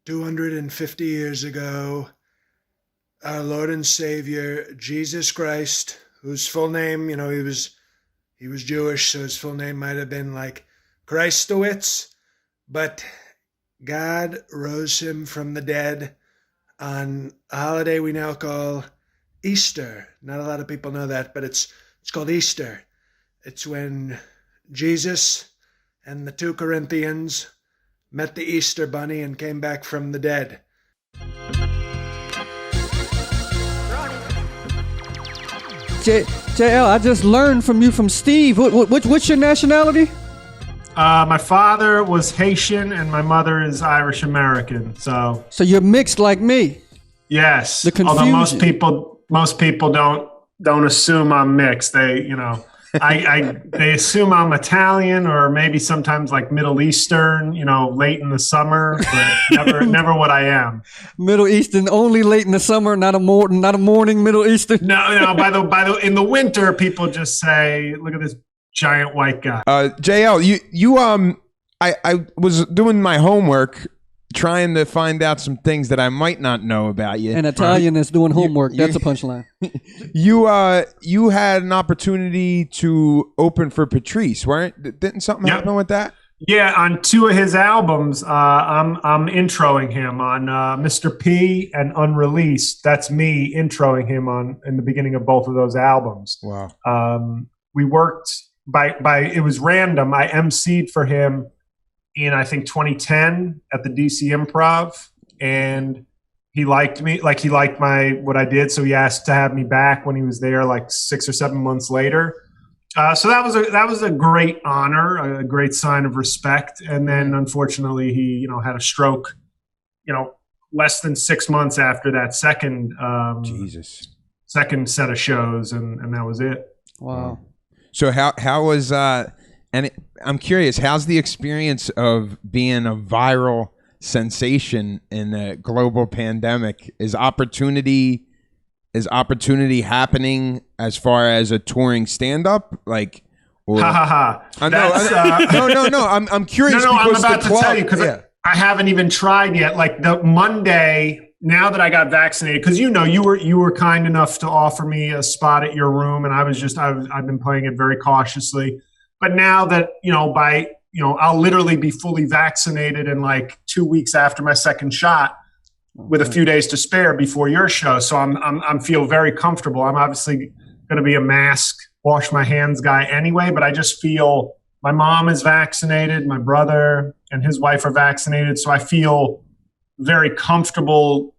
250 years ago, our Lord and Savior, Jesus Christ, whose full name, he was Jewish, so his full name might have been like Christowitz, but God rose him from the dead on a holiday we now call Easter. Not a lot of people know that, but it's called Easter. It's when Jesus and the 2 Corinthians met the Easter bunny and came back from the dead. JL, I just learned from you from Steve. What's your nationality? My father was Haitian and my mother is Irish American. So you're mixed like me. Yes. The confusion. Although most people don't assume I'm mixed. They they assume I'm Italian or maybe sometimes like Middle Eastern, late in the summer, but never what I am. Middle Eastern only late in the summer, not a morning Middle Eastern. No. In the winter, people just say, "Look at this giant white guy." JL, I was doing my homework, trying to find out some things that I might not know about you. An Italian is doing homework. That's a punchline. You had an opportunity to open for Patrice, didn't something happen with that? Yeah, on 2 of his albums, I'm introing him on Mr. P and Unreleased. That's me introing him in the beginning of both of those albums. Wow. We worked by it was random. I emceed for him in, I think, 2010 at the DC Improv, and he liked me, like he liked what I did, so he asked to have me back when he was there, like 6 or 7 months later. So that was a great honor, a great sign of respect. And then, unfortunately, he had a stroke, less than 6 months after that second set of shows, and that was it. Wow. So how was I'm curious, how's the experience of being a viral sensation in a global pandemic? Is opportunity happening as far as a touring stand-up? Like, or, ha ha ha. No. I'm curious. No, because I'm about to tell you because I haven't even tried yet. Like the Monday, now that I got vaccinated, because you were kind enough to offer me a spot at your room, and I've been playing it very cautiously. But now that, I'll literally be fully vaccinated in like 2 weeks after my second shot with a few days to spare before your show. So I'm feel very comfortable. I'm obviously going to be a mask, wash my hands guy anyway, but I just feel my mom is vaccinated, my brother and his wife are vaccinated. So I feel very comfortable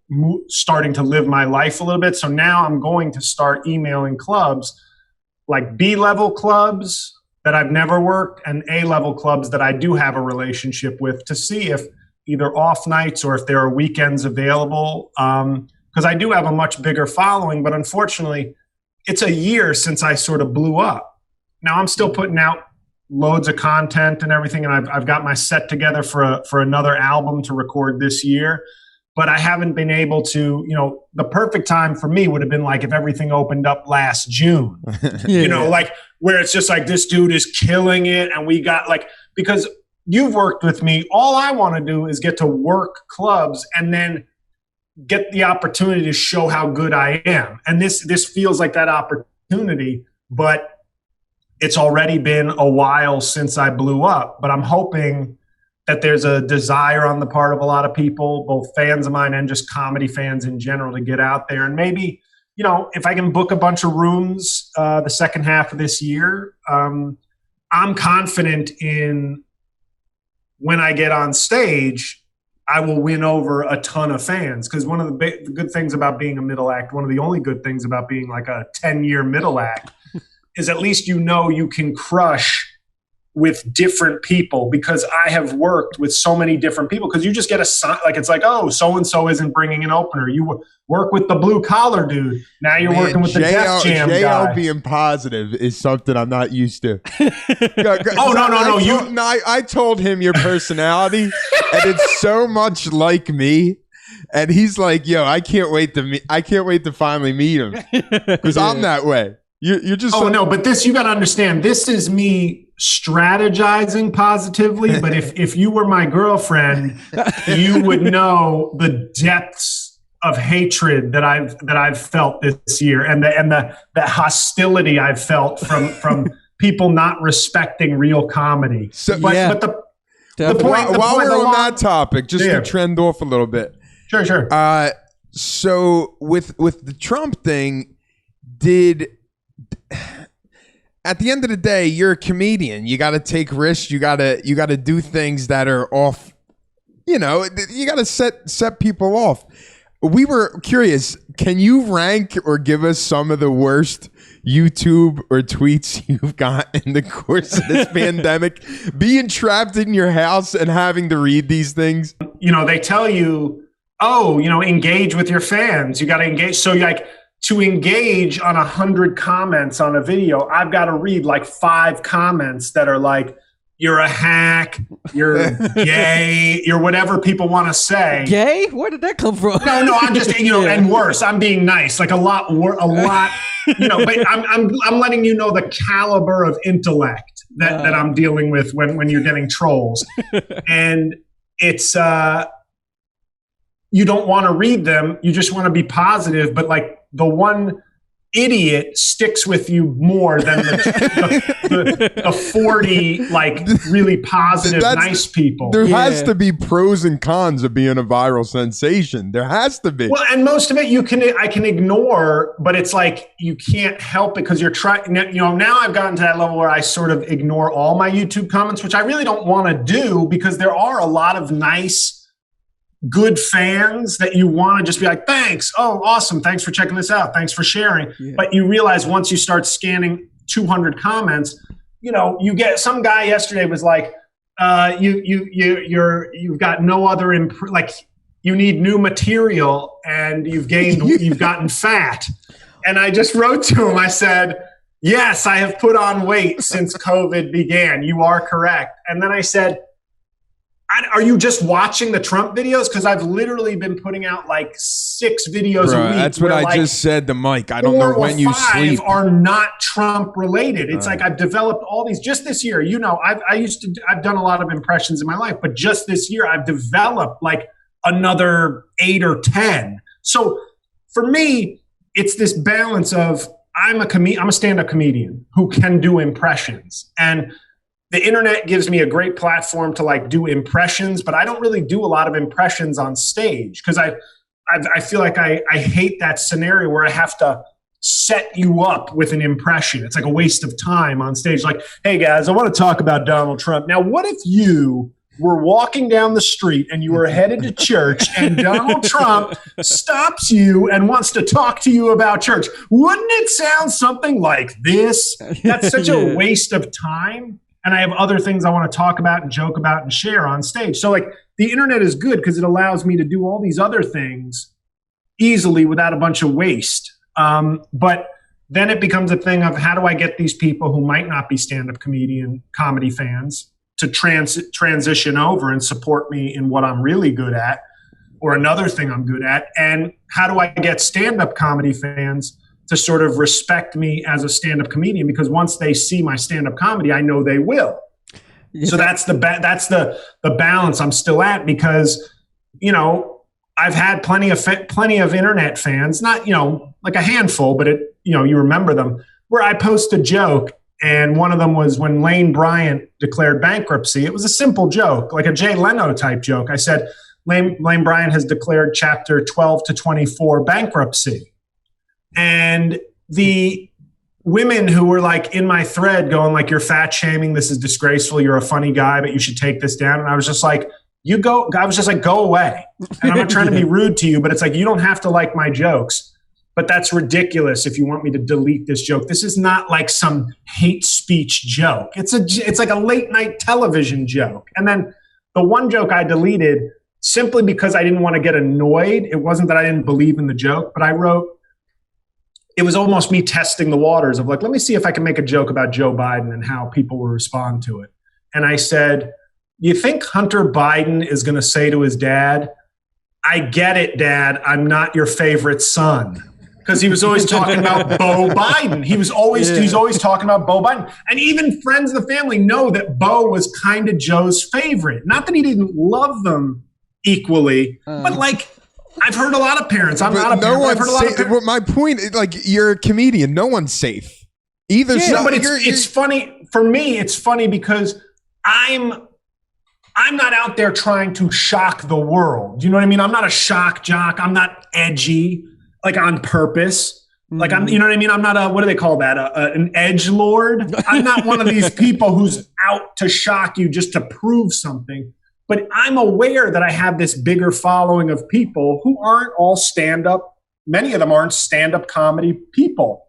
starting to live my life a little bit. So now I'm going to start emailing clubs, like B-level clubs that I've never worked and A-level clubs that I do have a relationship with, to see if either off nights or if there are weekends available. Because I do have a much bigger following, but unfortunately, it's a year since I sort of blew up. Now I'm still putting out loads of content and everything, and I've got my set together for another album to record this year. But I haven't been able to, the perfect time for me would have been like if everything opened up last June, like where it's just like this dude is killing it. And we got because you've worked with me, all I want to do is get to work clubs and then get the opportunity to show how good I am. And this feels like that opportunity, but it's already been a while since I blew up. But I'm hoping that there's a desire on the part of a lot of people, both fans of mine and just comedy fans in general, to get out there. And maybe, if I can book a bunch of rooms the second half of this year, I'm confident in when I get on stage, I will win over a ton of fans. Because one of the good things about being a middle act, one of the only good things about being like a 10-year middle act is at least you can crush with different people, because I have worked with so many different people. Because you just get a sign, like it's like, oh, so-and-so isn't bringing an opener. You work with the blue collar dude. Now you're working with the Def Jam guy. JL being positive is something I'm not used to. No. I told him your personality, and it's so much like me. And he's like, yo, I can't wait to finally meet him, because I'm that way. You're just. Oh no, but this, you got to understand. This is me strategizing positively. But if you were my girlfriend, you would know the depths of hatred that I've felt this year, and the hostility I've felt from people not respecting real comedy. So, but the point. While we're on that topic, just to trend off a little bit. Sure. So with the Trump thing, at the end of the day, you're a comedian. You got to take risks. You got to do things that are off. You know, you got to set people off. We were curious. Can you rank or give us some of the worst YouTube or tweets you've got in the course of this pandemic? Being trapped in your house and having to read these things. You know, they tell you, engage with your fans. You got to engage. So like, to engage on 100 comments on a video, I've got to read like 5 comments that are like, you're a hack, you're gay, you're whatever people want to say. Gay? Where did that come from? No, I'm just, and worse. I'm being nice, like a lot, but I'm letting you know the caliber of intellect that I'm dealing with when you're getting trolls. And it's, you don't want to read them. You just want to be positive. But like the one idiot sticks with you more than the 40 like really positive, nice people. There has to be pros and cons of being a viral sensation. There has to be. Well, and most of it I can ignore, but it's like you can't help it because you're trying. Now I've gotten to that level where I sort of ignore all my YouTube comments, which I really don't want to do because there are a lot of nice, good fans that you want to just be like, thanks. Oh, awesome. Thanks for checking this out. Thanks for sharing. Yeah. But you realize once you start scanning 200 comments, you get some guy yesterday was like, you've got no other, you need new material and you've gotten fat. And I just wrote to him, I said, yes, I have put on weight since COVID began. You are correct. And then I said, are you just watching the Trump videos? Because I've literally been putting out like 6 videos a week. That's what I just said to Mike. I don't know when you sleep. 5 are not Trump related. It's like I've developed all these just this year. I've done a lot of impressions in my life, but just this year I've developed like another 8 or 10. So for me, it's this balance of I'm a stand-up comedian who can do impressions, and the internet gives me a great platform to like do impressions, but I don't really do a lot of impressions on stage because I feel like I hate that scenario where I have to set you up with an impression. It's like a waste of time on stage. Like, hey guys, I want to talk about Donald Trump. Now, what if you were walking down the street and you were headed to church and Donald Trump stops you and wants to talk to you about church? Wouldn't it sound something like this? That's such a waste of time. And I have other things I want to talk about and joke about and share on stage. So like the internet is good because it allows me to do all these other things easily without a bunch of waste. But then it becomes a thing of how do I get these people who might not be stand-up comedy fans to transition over and support me in what I'm really good at or another thing I'm good at? And how do I get stand-up comedy fans to sort of respect me as a stand-up comedian? Because once they see my stand-up comedy, I know they will. Yeah. So that's the balance I'm still at because, I've had plenty of internet fans, not, like a handful, but you remember them, where I post a joke. And one of them was when Lane Bryant declared bankruptcy. It was a simple joke, like a Jay Leno type joke. I said, Lane Bryant has declared chapter 12 to 24 bankruptcy. And the women who were like in my thread going like, you're fat shaming, this is disgraceful, you're a funny guy, but you should take this down. And I was just like, go away. And I'm not trying to be rude to you, but it's like, you don't have to like my jokes, but that's ridiculous if you want me to delete this joke. This is not like some hate speech joke. It's like a late night television joke. And then the one joke I deleted simply because I didn't want to get annoyed. It wasn't that I didn't believe in the joke, but I wrote, it was almost me testing the waters of like, let me see if I can make a joke about Joe Biden and how people will respond to it. And I said, you think Hunter Biden is going to say to his dad, I get it, Dad, I'm not your favorite son. because he was always talking about Beau Biden. He's always talking about Beau Biden. And even friends of the family know that Beau was kind of Joe's favorite. Not that he didn't love them equally, but like I've heard a lot of parents. I'm not a parent. I've heard a lot of parents. Well, my point is, like, you're a comedian. No one's safe. Either side. But it's funny for me. It's funny because I'm not out there trying to shock the world. You know what I mean? I'm not a shock jock. I'm not edgy, like on purpose. Like you know what I mean? I'm not a, what do they call that? An edgelord. I'm not one of these people who's out to shock you just to prove something. But I'm aware that I have this bigger following of people who aren't all stand-up. Many of them aren't stand-up comedy people.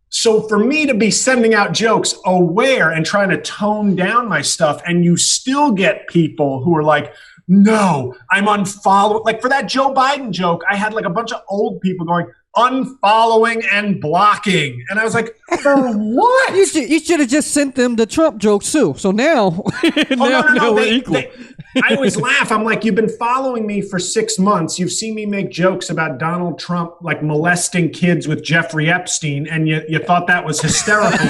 So for me to be sending out jokes aware and trying to tone down my stuff, and you still get people who are like, no, I'm unfollowing. Like for that Joe Biden joke, I had like a bunch of old people going, unfollowing and blocking. And I was like, for what? You should have just sent them the Trump jokes too. So now, now we're equal. I always laugh. I'm like, you've been following me for 6 months. You've seen me make jokes about Donald Trump, like molesting kids with Jeffrey Epstein, and you thought that was hysterical.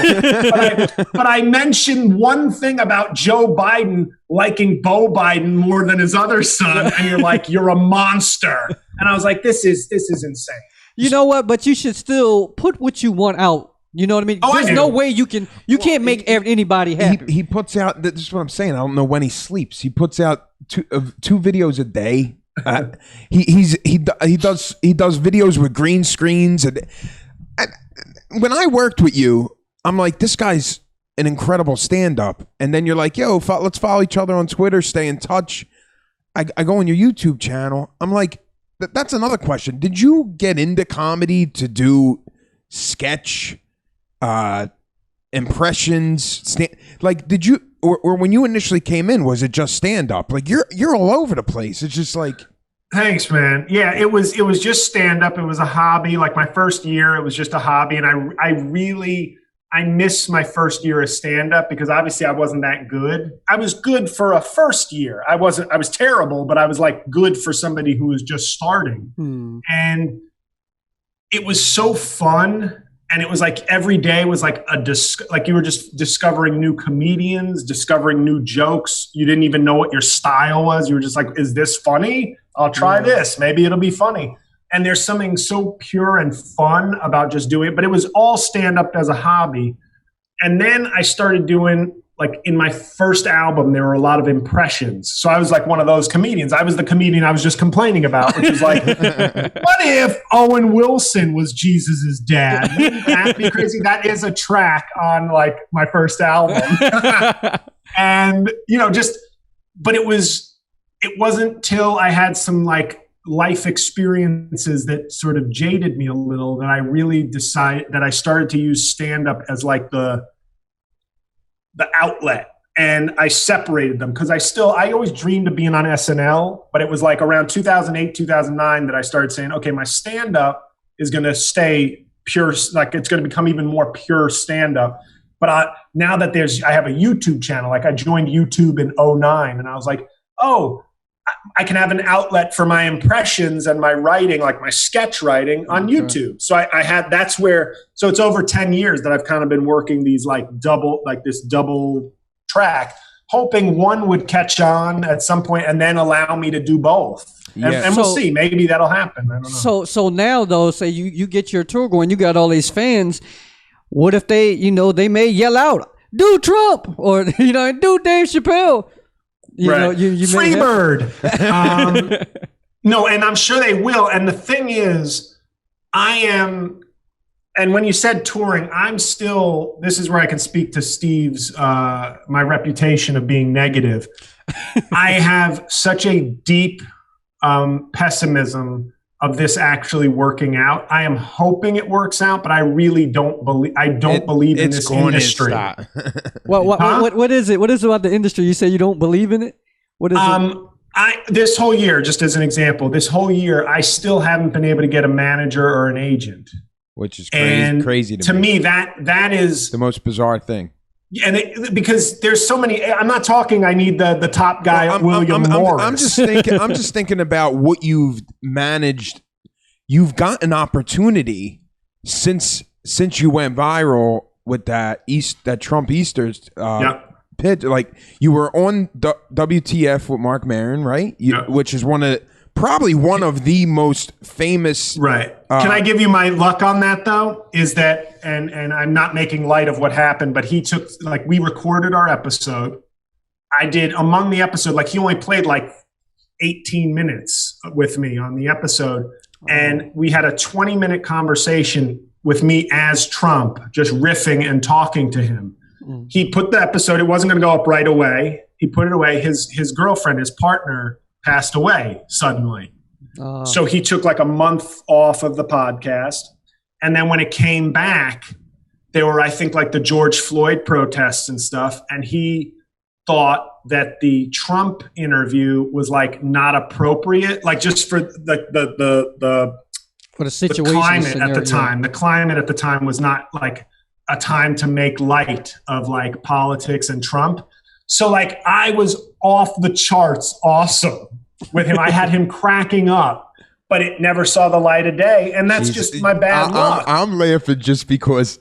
but I mentioned one thing about Joe Biden liking Beau Biden more than his other son, and you're like, you're a monster. And I was like, this is insane. You know what? But you should still put what you want out. You know what I mean? Oh, There's no way you can't make anybody happy. He puts out, this is what I'm saying, I don't know when he sleeps. He puts out two videos a day. He does videos with green screens, and when I worked with you, I'm like, this guy's an incredible stand-up. And then you're like, yo, let's follow each other on Twitter, stay in touch. I go on your YouTube channel. I'm like, that's another question. Did you get into comedy to do sketch, impressions? Like, did you, or when you initially came in, was it just stand up? Like, you're all over the place. It's just like. Thanks, man. Yeah, it was just stand up. It was a hobby. Like my first year, it was just a hobby, and I miss my first year of stand up because obviously I wasn't that good. I was good for a first year. I was terrible, but I was like good for somebody who was just starting. And it was so fun. And it was like every day was like like you were just discovering new comedians, discovering new jokes. You didn't even know what your style was. You were just like, is this funny? I'll try this. Maybe it'll be funny. And there's something so pure and fun about just doing it. But it was all stand up as a hobby. And then I started doing, like in my first album, there were a lot of impressions. So I was like one of those comedians. I was the comedian I was just complaining about, which is like, what if Owen Wilson was Jesus's dad? Wouldn't that be crazy? That is a track on like my first album. And, but it wasn't till I had some like life experiences that sort of jaded me a little that I really decided that I started to use stand-up as like the outlet, and I separated them because I always dreamed of being on SNL, but it was like around 2008, 2009 that I started saying, okay, my stand-up is going to stay pure, like it's going to become even more pure stand-up. But now that I have a YouTube channel, like I joined YouTube in 2009, and I was like, oh, I can have an outlet for my impressions and my writing, like my sketch writing on YouTube. So so it's over 10 years that I've kind of been working these this double track, hoping one would catch on at some point and then allow me to do both. And we'll see, maybe that'll happen. I don't know. So now though, say you get your tour going, you got all these fans. What if they may yell out, do Trump, or, do Dave Chappelle? You Freebird. No, and I'm sure they will. And the thing is, and when you said touring, this is where I can speak to Steve's, my reputation of being negative. I have such a deep pessimism of this actually working out. I am hoping it works out, but I really don't believe. I don't believe in this industry. What is it? What is it about the industry? You say you don't believe in it. What is it? This whole year, just as an example, I still haven't been able to get a manager or an agent, which is crazy to me. That is the most bizarre thing. And because there's so many, I'm not talking. I need the top guy, William Morris. I'm just thinking about what you've managed. You've got an opportunity since you went viral with that Trump Easter's pitch, like you were on WTF with Mark Maron, right? Which is probably one of the most famous. Right. Can I give you my luck on that though? Is that, and I'm not making light of what happened, but he took, like, we recorded our episode. I did among the episode, like he only played like 18 minutes with me on the episode. And we had a 20-minute conversation with me as Trump, just riffing and talking to him. He put the episode, it wasn't going to go up right away. He put it away. His girlfriend, his partner, passed away suddenly. So he took like a month off of the podcast. And then when it came back, there were, I think, like the George Floyd protests and stuff. And he thought that the Trump interview was like not appropriate, like just for for the situation, the climate at the time. The climate at the time was not like a time to make light of like politics and Trump. So like I was off the charts awesome with him. I had him cracking up, but it never saw the light of day. And that's just my bad luck. I'm laughing just because.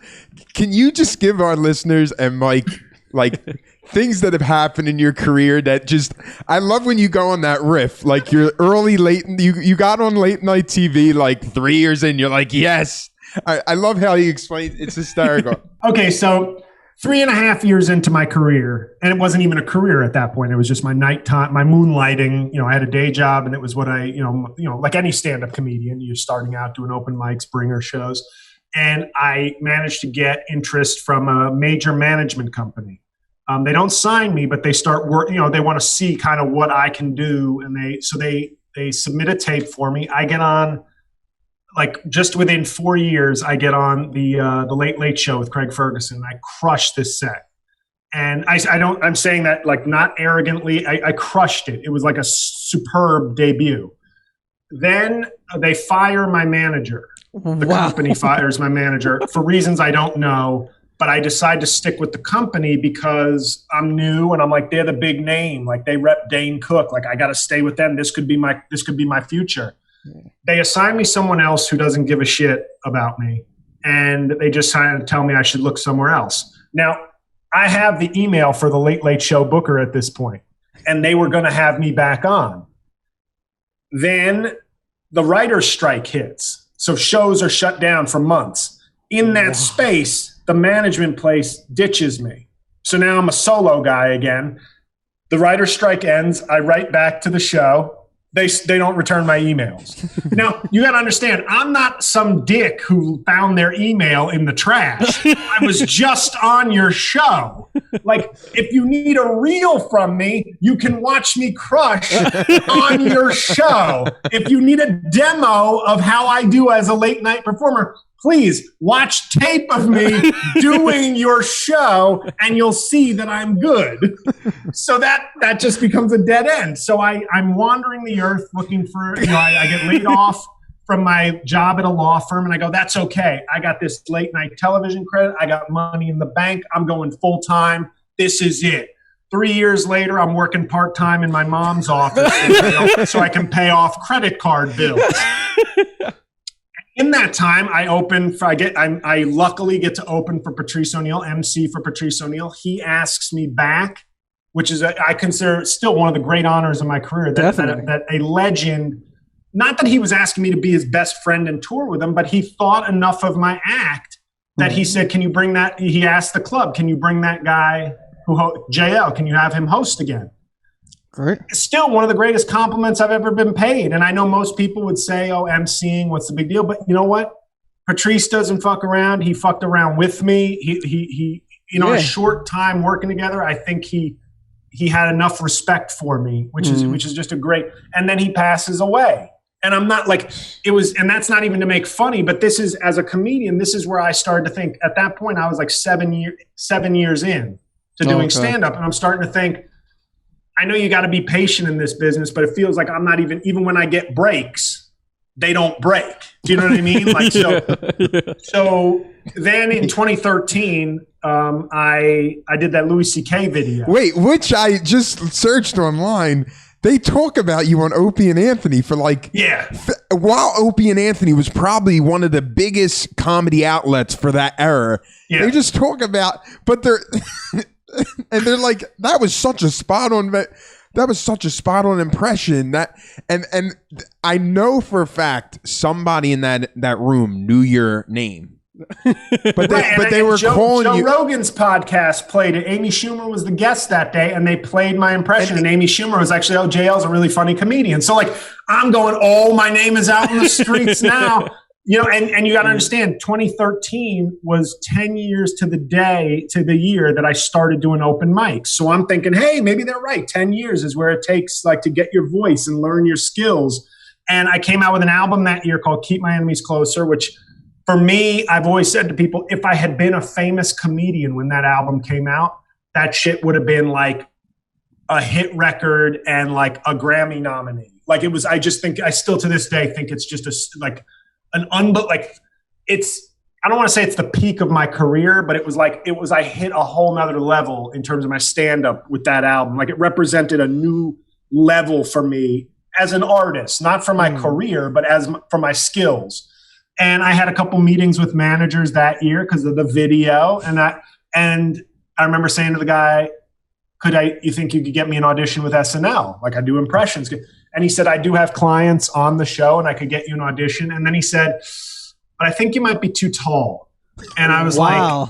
Can you just give our listeners and Mike like things that have happened in your career that just, I love when you go on that riff, like you're you got on late night TV like 3 years in, you're like, yes. I love how he explains. It's hysterical. Okay, so 3.5 years into my career, and it wasn't even a career at that point. It was just my nighttime, my moonlighting. You know, I had a day job, and it was what I, like any stand-up comedian, you're starting out doing open mics, bringer shows, and I managed to get interest from a major management company. They don't sign me, but they start work. They want to see kind of what I can do, and they submit a tape for me. I get on. Like just within 4 years, I get on the Late Late Show with Craig Ferguson. I crush this set, and I'm saying that like not arrogantly. I crushed it. It was like a superb debut. Then they fire my manager. The company fires my manager for reasons I don't know. But I decide to stick with the company because I'm new and I'm like, they're the big name. Like they rep Dane Cook. Like I got to stay with them. This could be my future. They assign me someone else who doesn't give a shit about me, and they just kind of tell me I should look somewhere else. Now, I have the email for the Late Late Show booker at this point, and they were going to have me back on. Then the writer's strike hits, so shows are shut down for months. In that space, the management place ditches me. So now I'm a solo guy again. The writer's strike ends. I write back to the show. They don't return my emails. Now, you got to understand, I'm not some dick who found their email in the trash. I was just on your show. Like, if you need a reel from me, you can watch me crush on your show. If you need a demo of how I do as a late night performer, please watch tape of me doing your show and you'll see that I'm good. So that just becomes a dead end. So I'm wandering the earth looking for, I get laid off from my job at a law firm and I go, that's okay. I got this late night television credit. I got money in the bank. I'm going full time. This is it. 3 years later, I'm working part-time in my mom's office so I can pay off credit card bills. In that time, I luckily get to open for Patrice O'Neal, MC for Patrice O'Neal. He asks me back, which is I consider still one of the great honors of my career. That a legend, not that he was asking me to be his best friend and tour with him, but he thought enough of my act that he said, "Can you bring that?" He asked the club, "Can you bring that guy JL? Can you have him host again?" Great. It's still one of the greatest compliments I've ever been paid. And I know most people would say, oh, MCing, what's the big deal? But you know what? Patrice doesn't fuck around. He fucked around with me. He a short time working together, I think he had enough respect for me, which is just a great, and then he passes away. And I'm not like, and that's not even to make funny, but this is, as a comedian, this is where I started to think, at that point, I was like 7 years in to doing stand-up. And I'm starting to think, I know you got to be patient in this business, but it feels like I'm not even when I get breaks, they don't break. Do you know what I mean? Like, so then in 2013, I did that Louis C.K. video. Wait, which I just searched online. They talk about you on Opie and Anthony for like, while Opie and Anthony was probably one of the biggest comedy outlets for that era. Yeah. They just talk about, but they're, and they're like, that was such a spot on impression that, and I know for a fact somebody in that room knew your name. But they were calling Joe you. Rogan's podcast played it. Amy Schumer was the guest that day, and they played my impression. And Amy Schumer was actually, JL's a really funny comedian. So like, I'm going, my name is out in the streets now. You know, and you got to understand, 2013 was 10 years to the year that I started doing open mics. So I'm thinking, hey, maybe they're right. 10 years is where it takes like to get your voice and learn your skills. And I came out with an album that year called Keep My Enemies Closer, which for me, I've always said to people, if I had been a famous comedian when that album came out, that shit would have been like a hit record and like a Grammy nominee. Like it was, I still to this day think it's just I don't want to say it's the peak of my career, but I hit a whole nother level in terms of my stand-up with that album. Like it represented a new level for me as an artist, not for my career, but for my skills. And I had a couple meetings with managers that year because of the video. And I remember saying to the guy, you think you could get me an audition with SNL? Like I do impressions. And he said, I do have clients on the show and I could get you an audition. And then he said, but I think you might be too tall. And I was like,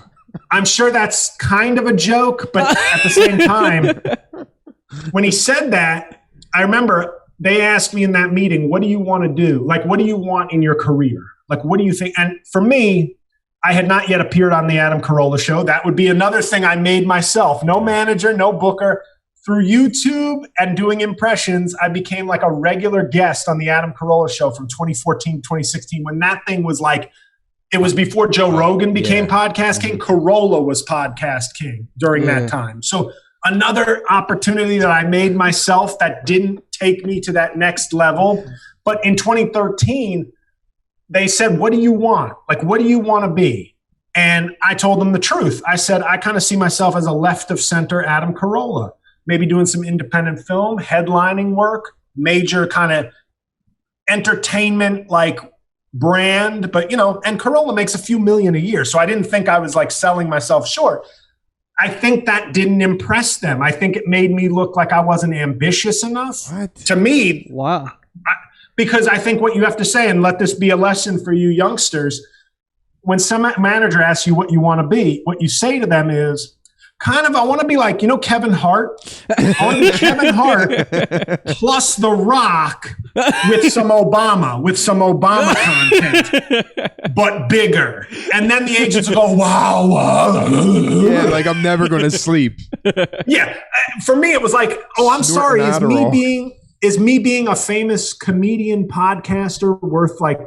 I'm sure that's kind of a joke, but at the same time, when he said that, I remember they asked me in that meeting, what do you want to do? Like, what do you want in your career? Like, what do you think? And for me, I had not yet appeared on the Adam Carolla show. That would be another thing I made myself. No manager, no booker. Through YouTube and doing impressions, I became like a regular guest on the Adam Carolla show from 2014 to 2016 when that thing was like, it was before Joe Rogan became podcast king. Carolla was podcast king during that time. So another opportunity that I made myself that didn't take me to that next level. But in 2013, they said, what do you want? Like, what do you want to be? And I told them the truth. I said, I kind of see myself as a left of center Adam Carolla, maybe doing some independent film, headlining work, major kind of entertainment like brand. But, and Carolla makes a few million a year. So I didn't think I was like selling myself short. I think that didn't impress them. I think it made me look like I wasn't ambitious enough. What? To me. Wow. Because I think what you have to say, and let this be a lesson for you youngsters, when some manager asks you what you want to be, what you say to them is, I want to be like, Kevin Hart. I want to be Kevin Hart plus The Rock with some Obama content, but bigger. And then the agents will go, wow. Yeah, like I'm never going to sleep. Yeah. For me, it was like, I'm sorry. Is me being a famous comedian podcaster worth like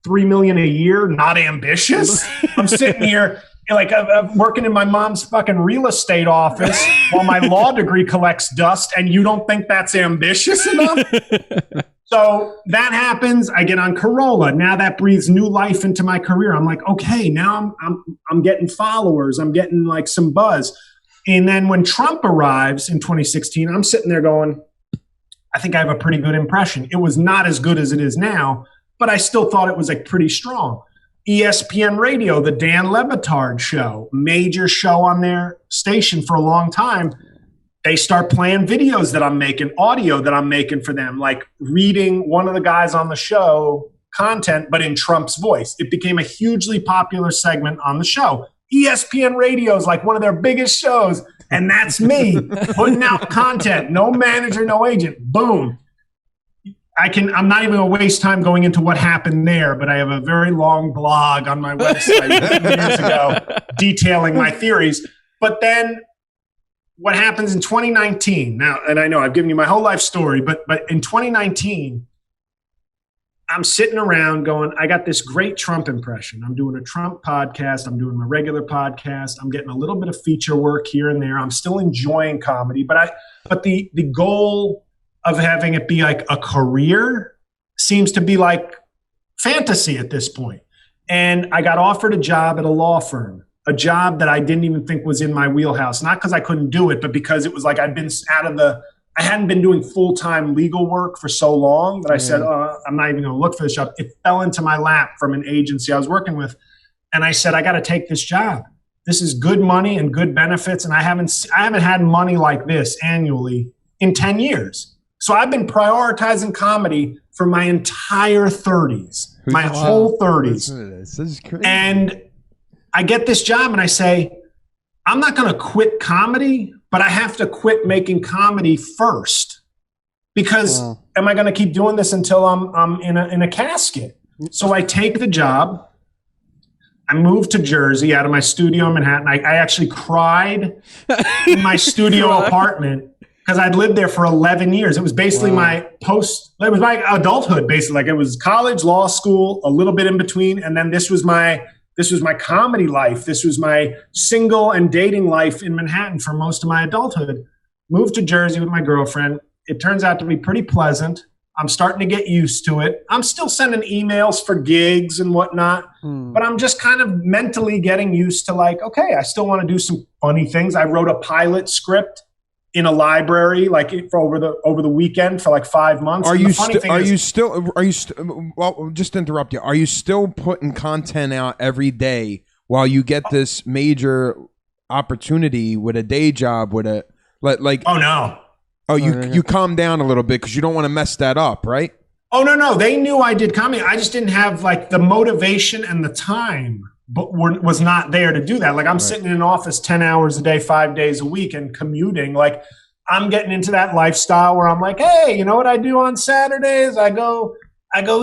$3 million a year not ambitious? I'm sitting here like I'm working in my mom's fucking real estate office while my law degree collects dust, and you don't think that's ambitious enough? So that happens. I get on Carolla. Now that breathes new life into my career. I'm like, okay, now I'm getting followers. I'm getting like some buzz. And then when Trump arrives in 2016, I'm sitting there going, I think I have a pretty good impression. It was not as good as it is now, but I still thought it was like pretty strong. ESPN Radio, the Dan Le Batard show, major show on their station for a long time. They start playing videos that I'm making, audio that I'm making for them, like reading one of the guys on the show content, but in Trump's voice. It became a hugely popular segment on the show. ESPN Radio is like one of their biggest shows. And that's me putting out content. No manager, no agent. Boom. I'm not even going to waste time going into what happened there, but I have a very long blog on my website years ago detailing my theories. But then what happens in 2019? Now, and I know I've given you my whole life story, but in 2019, I'm sitting around going, I got this great Trump impression. I'm doing a Trump podcast. I'm doing my regular podcast. I'm getting a little bit of feature work here and there. I'm still enjoying comedy, but the goal of having it be like a career seems to be like fantasy at this point. And I got offered a job at a law firm, a job that I didn't even think was in my wheelhouse. Not because I couldn't do it, but because it was like I I hadn't been doing full-time legal work for so long that I said, I'm not even going to look for this job. It fell into my lap from an agency I was working with. And I said, I got to take this job. This is good money and good benefits. And I haven't had money like this annually in 10 years. So I've been prioritizing comedy for my entire 30s, my whole 30s. This is crazy. And I get this job and I say, I'm not going to quit comedy, but I have to quit making comedy first, because am I going to keep doing this until I'm in a casket? So I take the job. I moved to Jersey out of my studio in Manhattan. I actually cried in my studio apartment because I'd lived there for 11 years. It was basically it was my adulthood, basically. Like, it was college, law school, a little bit in between. And then this was my comedy life. This was my single and dating life in Manhattan for most of my adulthood. Moved to Jersey with my girlfriend. It turns out to be pretty pleasant. I'm starting to get used to it. I'm still sending emails for gigs and whatnot, but I'm just kind of mentally getting used to, like, okay, I still want to do some funny things. I wrote a pilot script in a library, like, for over the weekend for like 5 months. Well, just to interrupt you, are you still putting content out every day while you get this major opportunity with a day job with a like? Oh no. Oh, you calm down a little bit because you don't want to mess that up, right? Oh, no. They knew I did comedy. I just didn't have, like, the motivation and the time, but was not there to do that. Like, I'm sitting in an office 10 hours a day, 5 days a week, and commuting. Like, I'm getting into that lifestyle where I'm like, hey, you know what I do on Saturdays? I go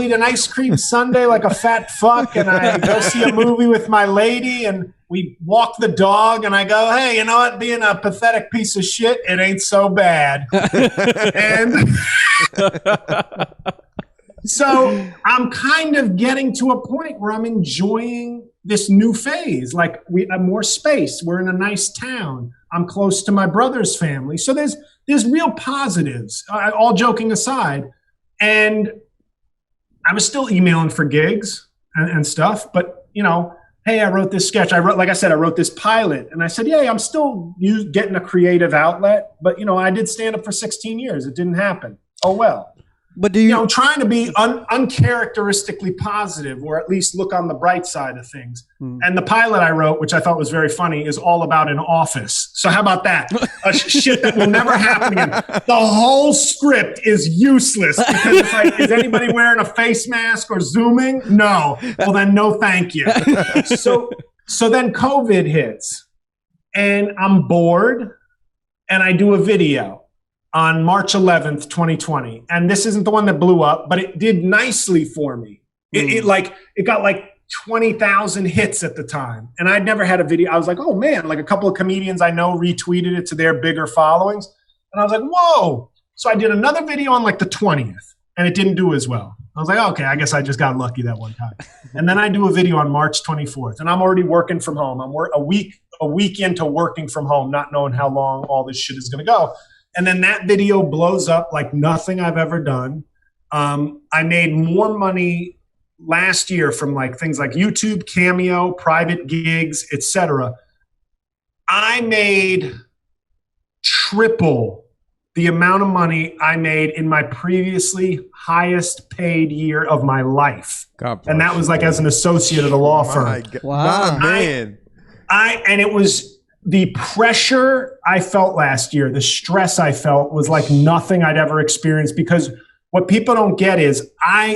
eat an ice cream sundae like a fat fuck, and I go see a movie with my lady, and we walk the dog, and I go, hey, you know what? Being a pathetic piece of shit, it ain't so bad. And so I'm kind of getting to a point where I'm enjoying this new phase. Like, we have more space. We're in a nice town. I'm close to my brother's family. So there's real positives, all joking aside. And I was still emailing for gigs and stuff, but, you know, hey, I wrote this sketch. I wrote this pilot, and I said, yeah, I'm still getting a creative outlet, but, you know, I did stand up for 16 years. It didn't happen. Oh, well. But do you trying to be uncharacteristically positive, or at least look on the bright side of things. And the pilot I wrote, which I thought was very funny, is all about an office. So how about that? A shit that will never happen again. The whole script is useless because it's like, is anybody wearing a face mask or Zooming? No. Well, then no, thank you. So then COVID hits, and I'm bored, and I do a video on March 11th, 2020. And this isn't the one that blew up, but it did nicely for me. It got like 20,000 hits at the time. And I'd never had a video. I was like, oh man, like, a couple of comedians I know retweeted it to their bigger followings. And I was like, whoa. So I did another video on like the 20th, and it didn't do as well. I was like, okay, I guess I just got lucky that one time. And then I do a video on March 24th, and I'm already working from home. I'm a week into working from home, not knowing how long all this shit is going to go. And then that video blows up like nothing I've ever done. I made more money last year from, like, things like YouTube, Cameo, private gigs, etc. I made triple the amount of money I made in my previously highest paid year of my life. And that was, like, as an associate at a law firm. Wow, man. And it was the pressure I felt last year, the stress I felt, was like nothing I'd ever experienced, because what people don't get is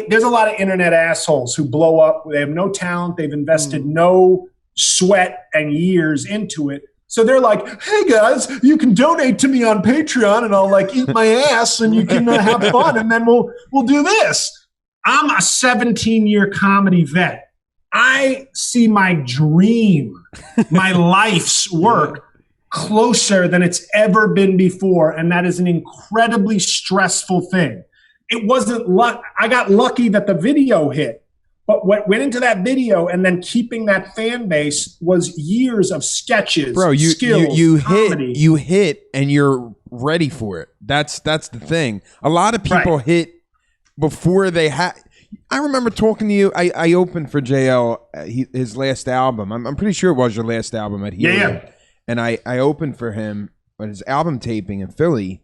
there's a lot of internet assholes who blow up. They have no talent. They've invested no sweat and years into it. So they're like, hey guys, you can donate to me on Patreon, and I'll, like, eat my ass, and you can have fun, and then we'll do this. I'm a 17-year comedy vet. I see my dream, my life's work, closer than it's ever been before. And that is an incredibly stressful thing. It wasn't luck. I got lucky that the video hit. But what went into that video and then keeping that fan base was years of sketches, skills, comedy. You hit and you're ready for it. That's the thing. A lot of people hit before they had. I remember talking to you. I opened for JL his last album. I'm pretty sure it was your last album at Helium. Yeah. And I opened for him at his album taping in Philly.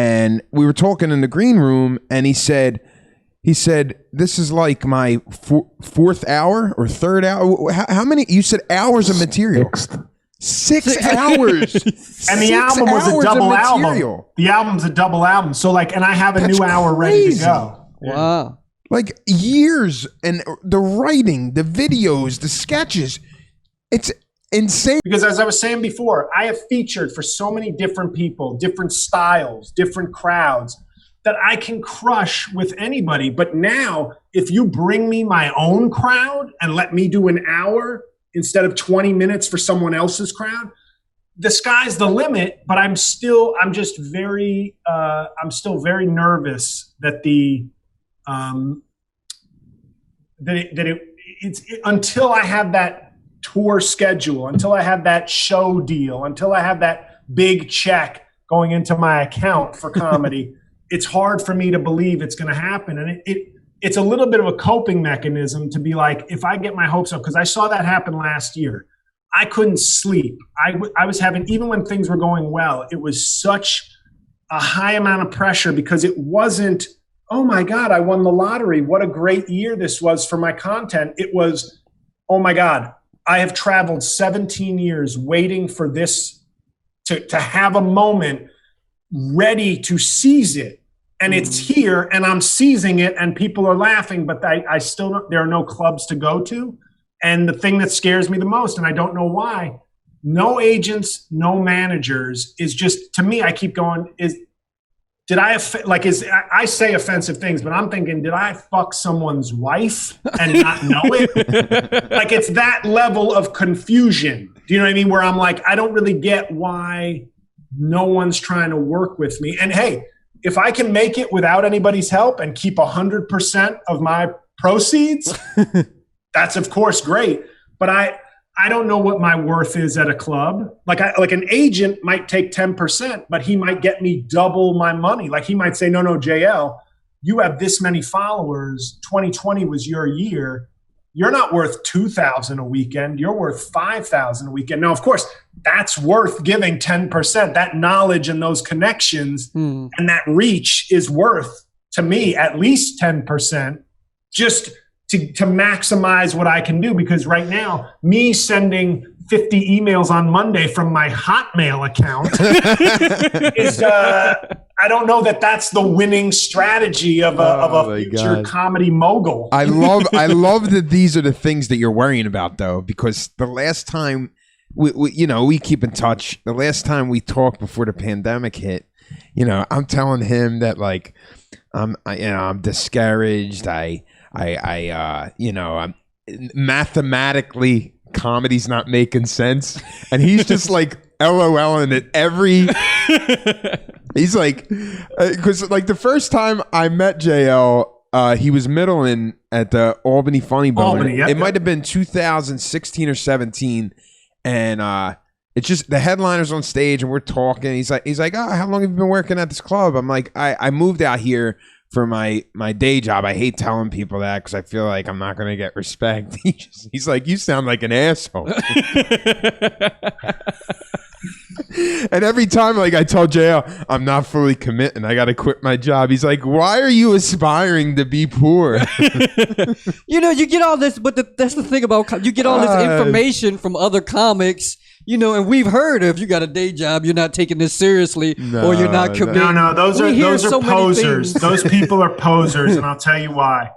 and we were talking in the green room, and he said, this is like my fourth hour or third hour. How many? You said hours of material. Six hours. And the album was a double album. The album's a double album. So like, and I have a new hour ready to go. Wow. Like years, and the writing, the videos, the sketches. It's insane. Because as I was saying before, I have featured for so many different people, different styles, different crowds, that I can crush with anybody. But now, if you bring me my own crowd and let me do an hour instead of 20 minutes for someone else's crowd, the sky's the limit. But I'm still very nervous that it's until I have that tour schedule, until I have that show deal, until I have that big check going into my account for comedy. It's hard for me to believe it's going to happen. And it's a little bit of a coping mechanism to be like, if I get my hopes up, because I saw that happen last year. I couldn't sleep. I was having, even when things were going well, it was such a high amount of pressure because it wasn't, oh my God, I won the lottery. What a great year this was for my content. It was, oh my God, I have traveled 17 years waiting for this to have a moment, ready to seize it. And it's here, and I'm seizing it, and people are laughing, but I still don't, there are no clubs to go to. And the thing that scares me the most, and I don't know why, no agents, no managers, is just, to me, I keep going, I say offensive things, but I'm thinking, did I fuck someone's wife and not know it? Like, it's that level of confusion. Do you know what I mean? Where I'm like, I don't really get why no one's trying to work with me. And hey, if I can make it without anybody's help and keep 100% of my proceeds, that's of course great. But I don't know what my worth is at a club. Like an agent might take 10%, but he might get me double my money. Like he might say, no, JL, you have this many followers. 2020 was your year. You're not worth $2,000 a weekend. You're worth $5,000 a weekend. Now, of course, that's worth giving 10%. That knowledge and those connections and that reach is worth, to me, at least 10%, just to maximize what I can do. Because right now, me sending 50 emails on Monday from my Hotmail account is, I don't know that that's the winning strategy of a future comedy mogul. I love that these are the things that you're worrying about, though, because the last time we keep in touch. The last time we talked before the pandemic hit, I'm telling him that like I'm discouraged. I'm mathematically comedy's not making sense, and he's just like LOLing at every. He's like, because like the first time I met JL, he was middling at the Albany Funny Bone. It might have been 2016 or 17, and it's just the headliner's on stage and we're talking. He's like, oh, how long have you been working at this club? I'm like, I moved out here for my day job. I hate telling people that because I feel like I'm not going to get respect. He's like, you sound like an asshole. And every time like I tell JL, I'm not fully committing, I got to quit my job. He's like, why are you aspiring to be poor? You get all this, but that's the thing about, you get all this information from other comics, and we've heard if you got a day job, you're not taking this seriously, or you're not committing. No, those are posers. Those people are posers, and I'll tell you why.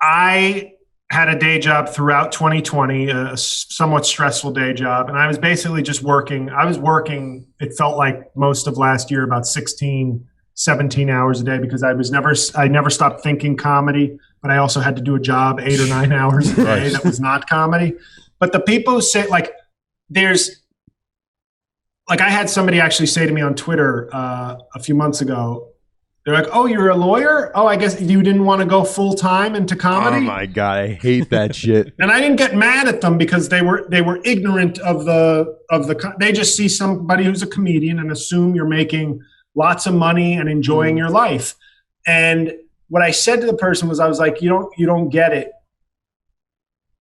I had a day job throughout 2020, a somewhat stressful day job, and I was basically just working. I was working, it felt like most of last year, about 16, 17 hours a day, because I never stopped thinking comedy, but I also had to do a job 8 or 9 hours a day that was not comedy. But the people who say, like, I had somebody actually say to me on Twitter a few months ago, they're like, oh, you're a lawyer? Oh, I guess you didn't want to go full time into comedy? Oh my God, I hate that shit. And I didn't get mad at them because they were ignorant of they just see somebody who's a comedian and assume you're making lots of money and enjoying your life. And what I said to the person was, I was like, you don't get it.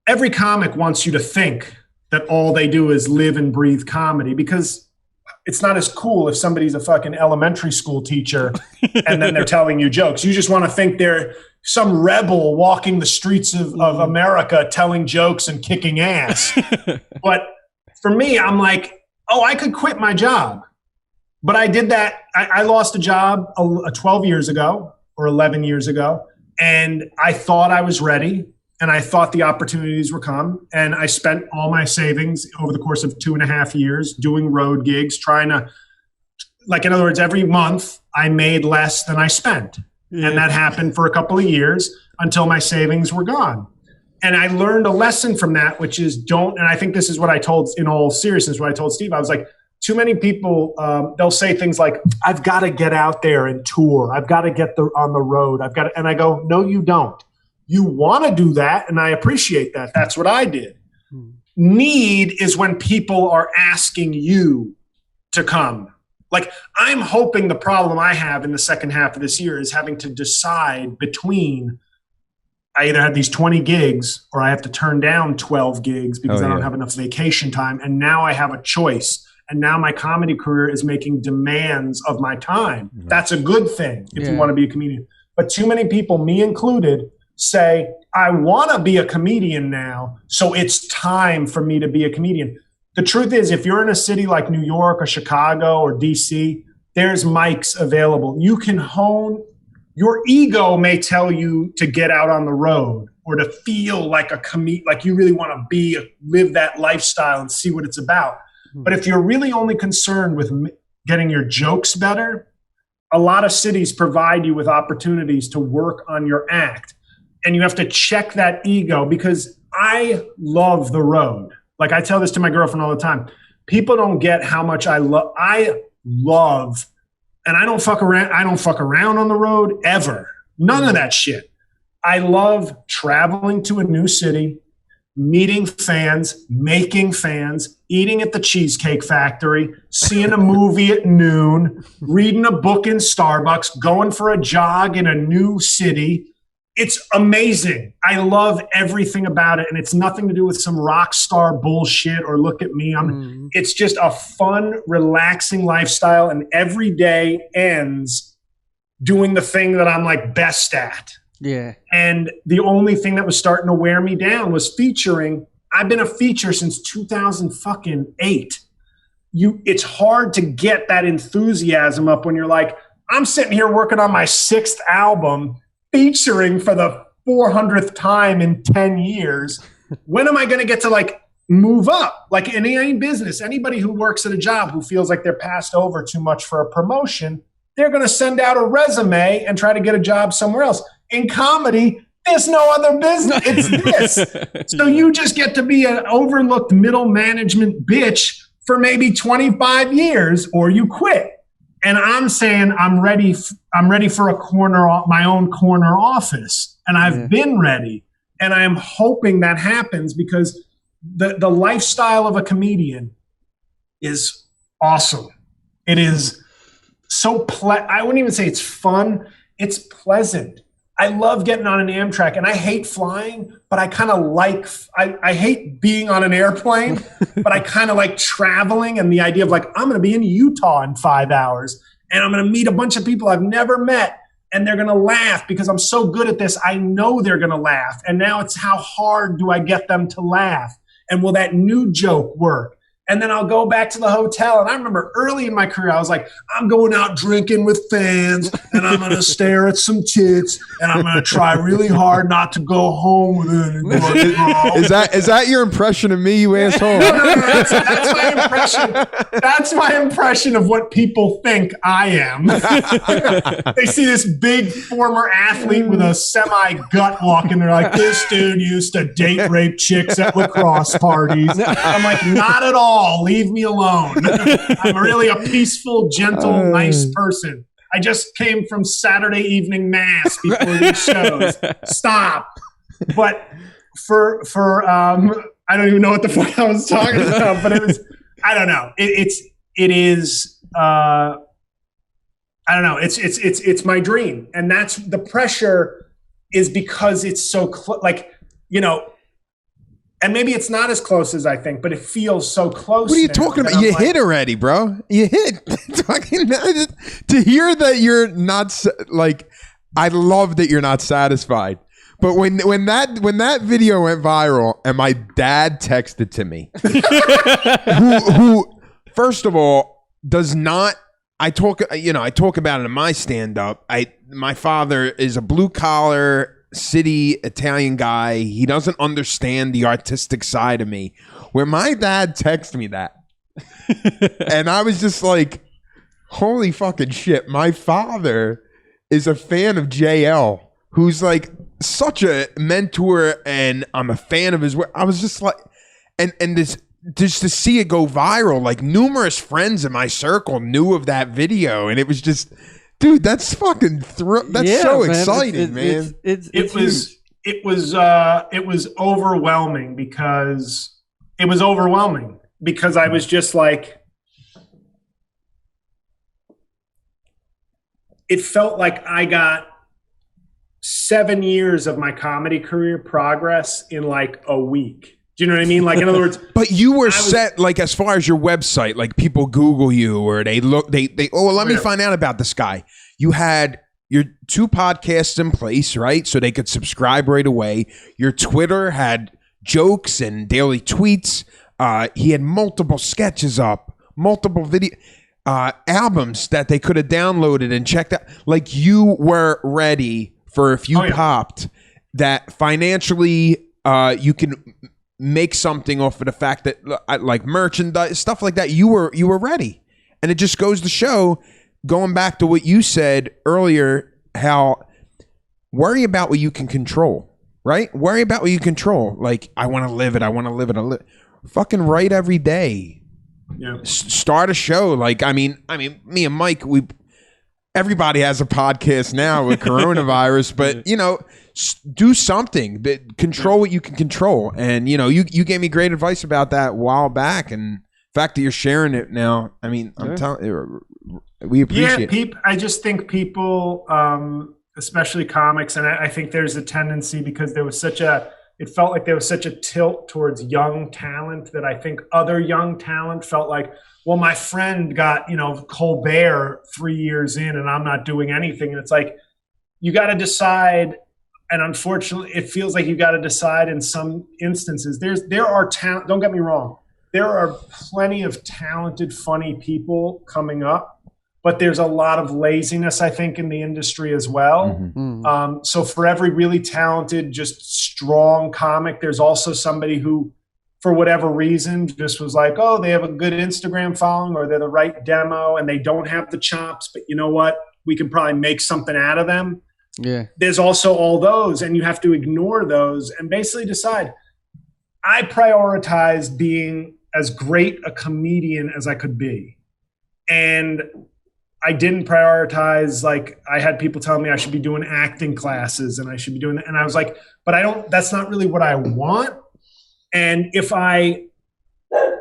Every comic wants you to think that all they do is live and breathe comedy, because it's not as cool if somebody's a fucking elementary school teacher and then they're telling you jokes. You just want to think they're some rebel walking the streets of America telling jokes and kicking ass. But for me, I'm like, oh, I could quit my job. But I did that. I lost a job 12 years ago or 11 years ago. And I thought I was ready. And I thought the opportunities were come. And I spent all my savings over the course of 2.5 years doing road gigs, trying to, like, in other words, every month I made less than I spent. Yeah. And that happened for a couple of years until my savings were gone. And I learned a lesson from that, which is and I think this is what I told, in all seriousness, what I told Steve. I was like, too many people, they'll say things like, I've got to get out there and tour. I've got to get on the road. And I go, no, you don't. You want to do that, and I appreciate that. That's what I did. Need is when people are asking you to come. Like, I'm hoping the problem I have in the second half of this year is having to decide between I either have these 20 gigs or I have to turn down 12 gigs because I don't have enough vacation time. And now I have a choice. And now my comedy career is making demands of my time. Mm-hmm. That's a good thing if you want to be a comedian. But too many people, me included, say, I want to be a comedian now, so it's time for me to be a comedian. The truth is, if you're in a city like New York or Chicago or DC, there's mics available. You can hone. Your ego may tell you to get out on the road or to feel like like you really want to live that lifestyle and see what it's about. But if you're really only concerned with getting your jokes better, a lot of cities provide you with opportunities to work on your act. And you have to check that ego, because I love the road. Like, I tell this to my girlfriend all the time. People don't get how much I love, and I don't fuck around. I don't fuck around on the road ever. None of that shit. I love traveling to a new city, meeting fans, making fans, eating at the Cheesecake Factory, seeing a movie at noon, reading a book in Starbucks, going for a jog in a new city. It's amazing. I love everything about it. And it's nothing to do with some rock star bullshit or look at me. It's just a fun, relaxing lifestyle. And every day ends doing the thing that I'm like best at. Yeah. And the only thing that was starting to wear me down was featuring. I've been a feature since 2008. It's hard to get that enthusiasm up when you're like, I'm sitting here working on my 6th album, featuring for the 400th time in 10 years. When am I going to get to like move up? Like in any business, anybody who works at a job who feels like they're passed over too much for a promotion, they're going to send out a resume and try to get a job somewhere else. In comedy, there's no other business. It's this. So you just get to be an overlooked middle management bitch for maybe 25 years, or you quit. And I'm saying I'm ready for my own corner office. And I've been ready. And I'm hoping that happens, because the lifestyle of a comedian is awesome. It is so I wouldn't even say it's fun. It's pleasant. I love getting on an Amtrak, and I hate flying, but I kind of like, I hate being on an airplane, but I kind of like traveling and the idea of like, I'm going to be in Utah in 5 hours and I'm going to meet a bunch of people I've never met, and they're going to laugh because I'm so good at this. I know they're going to laugh. And now it's how hard do I get them to laugh? And will that new joke work? And then I'll go back to the hotel. And I remember early in my career, I was like, I'm going out drinking with fans, and I'm going to stare at some tits, and I'm going to try really hard not to go home with anybody. Is that your impression of me, you asshole? No. That's my impression. That's my impression of what people think I am. They see this big former athlete with a semi-gut walk, and they're like, this dude used to date rape chicks at lacrosse parties. I'm like, not at all. Leave me alone. I'm really a peaceful, gentle, nice person. I just came from Saturday evening mass before these shows. Stop. But for I don't even know what the fuck I was talking about, but it was, I don't know. I don't know. It's my dream. And that's the pressure, is because it's so like, you know, And maybe it's not as close as I think, but it feels so close. What are you talking about? You hit already, bro. You hit. To hear that you're not like, I love that you're not satisfied. But when that video went viral and my dad texted to me, who first of all does not, I talk about it in my stand up. My father is a blue collar city Italian guy. He doesn't understand the artistic side of me. Where my dad texted me that, and I was just like, holy fucking shit. My father is a fan of JL, who's like such a mentor, and I'm a fan of his work. I was just like, and this, just to see it go viral, like numerous friends in my circle knew of that video, and it was just, dude, that's fucking that's so man. Exciting, man. It was overwhelming because I was just like, it felt like I got 7 years of my comedy career progress in like a week. Do you know what I mean? Like, in other words, but you were set, like, as far as your website, like people Google you or they look, let me find out about this guy. You had your 2 podcasts in place, right? So they could subscribe right away. Your Twitter had jokes and daily tweets. He had multiple sketches up, multiple video albums that they could have downloaded and checked out. Like, you were ready for, if you popped, that financially you can make something off of the fact that, like, merchandise, stuff like that, you were ready. And it just goes to show, going back to what you said earlier, how worry about what you can control, right? Worry about what you control. Like, I want to live it. Fucking write every day. Yeah. Start a show. Like, I mean, me and Mike, everybody has a podcast now with coronavirus, but do something that control what you can control. And you gave me great advice about that a while back, and the fact that you're sharing it now, I mean, I'm telling you, we appreciate it. I just think people, especially comics, and I think there's a tendency, because it felt like there was such a tilt towards young talent, that I think other young talent felt like, well, my friend got, Colbert 3 years in and I'm not doing anything. And it's like, you got to decide. And unfortunately, it feels like you got to decide in some instances. There are talent. Don't get me wrong. There are plenty of talented, funny people coming up, but there's a lot of laziness, I think, in the industry as well. Mm-hmm. So for every really talented, just strong comic, there's also somebody who, for whatever reason, just was like, oh, they have a good Instagram following, or they're the right demo, and they don't have the chops, but you know what? We can probably make something out of them. Yeah. There's also all those, and you have to ignore those and basically decide. I prioritized being as great a comedian as I could be. And I didn't prioritize, like, I had people telling me I should be doing acting classes and I should be doing that. And I was like, but that's not really what I want. And if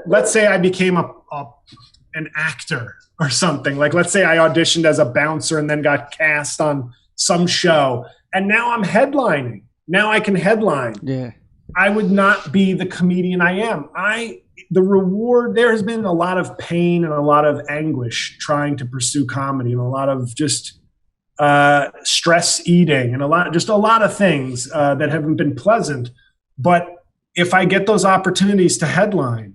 let's say I became an actor or something, like, let's say I auditioned as a bouncer and then got cast on some show, and now I'm headlining. Now I can headline. Yeah. I would not be the comedian I am. The reward, there has been a lot of pain and a lot of anguish trying to pursue comedy, and a lot of just stress eating, and a lot of things that haven't been pleasant. But if I get those opportunities to headline,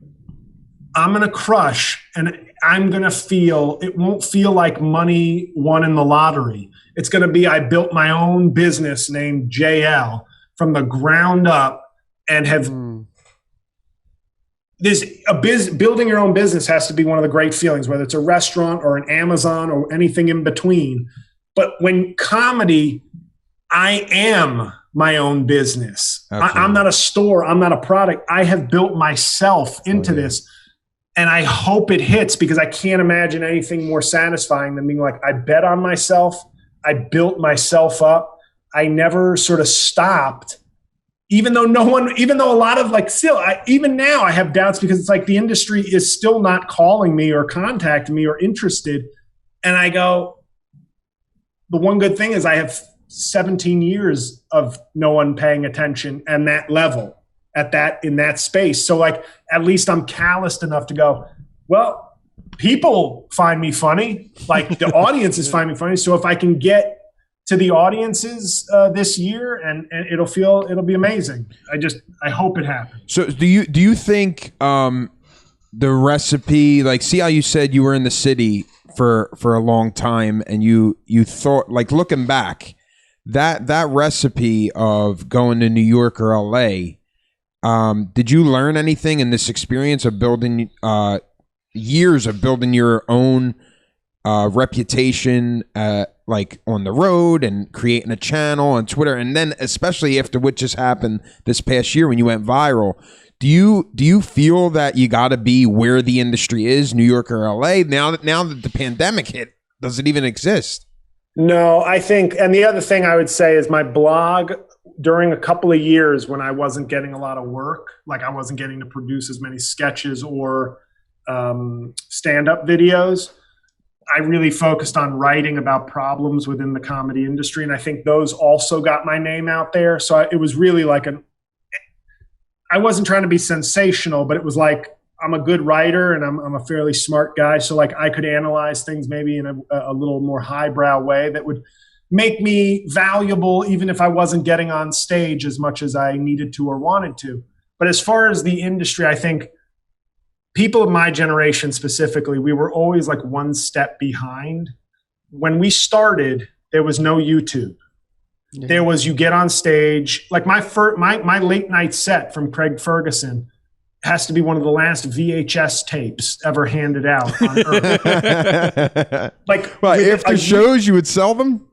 I'm going to crush, and I'm going to it won't feel like money won in the lottery. It's going to be, I built my own business named JL from the ground up, and have building your own business has to be one of the great feelings, whether it's a restaurant or an Amazon or anything in between. But when comedy, I am my own business. I'm not a store. I'm not a product. I have built myself into this. And I hope it hits, because I can't imagine anything more satisfying than being like, I bet on myself. I built myself up. I never sort of stopped, even though a lot of, like, still, even now I have doubts, because it's like the industry is still not calling me or contacting me or interested. And I go, the one good thing is I have 17 years of no one paying attention and that level. in that space. So like, at least I'm calloused enough to go, well, people find me funny. Like the audiences find me funny. So if I can get to the audiences this year, and it'll be amazing. I hope it happens. So do you think the recipe, like, see how you said you were in the city for a long time, and you thought, like, looking back, that recipe of going to New York or LA, did you learn anything in this experience of building years of building your own reputation, like on the road and creating a channel on Twitter, and then especially after what just happened this past year when you went viral? Do you feel that you got to be where the industry is, New York or LA? Now that the pandemic hit, does it even exist? No, I think, and the other thing I would say is my blog, during a couple of years when I wasn't getting a lot of work, like I wasn't getting to produce as many sketches or stand-up videos, I really focused on writing about problems within the comedy industry. And I think those also got my name out there. So it was really like I wasn't trying to be sensational, but it was like, I'm a good writer and I'm a fairly smart guy. So like I could analyze things maybe in a little more highbrow way that would make me valuable, even if I wasn't getting on stage as much as I needed to or wanted to. But as far as the industry, I think people of my generation specifically, we were always like one step behind. When we started, there was no YouTube. Yeah. There was, you get on stage, like my late night set from Craig Ferguson has to be one of the last VHS tapes ever handed out on Earth. Like, well, after shows, you would sell them?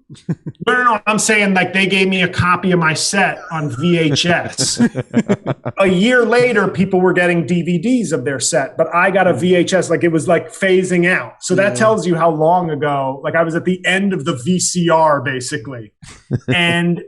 No. I'm saying like they gave me a copy of my set on VHS. A year later, people were getting DVDs of their set, but I got a VHS. Like it was like phasing out. So that tells you how long ago. Like I was at the end of the VCR basically, and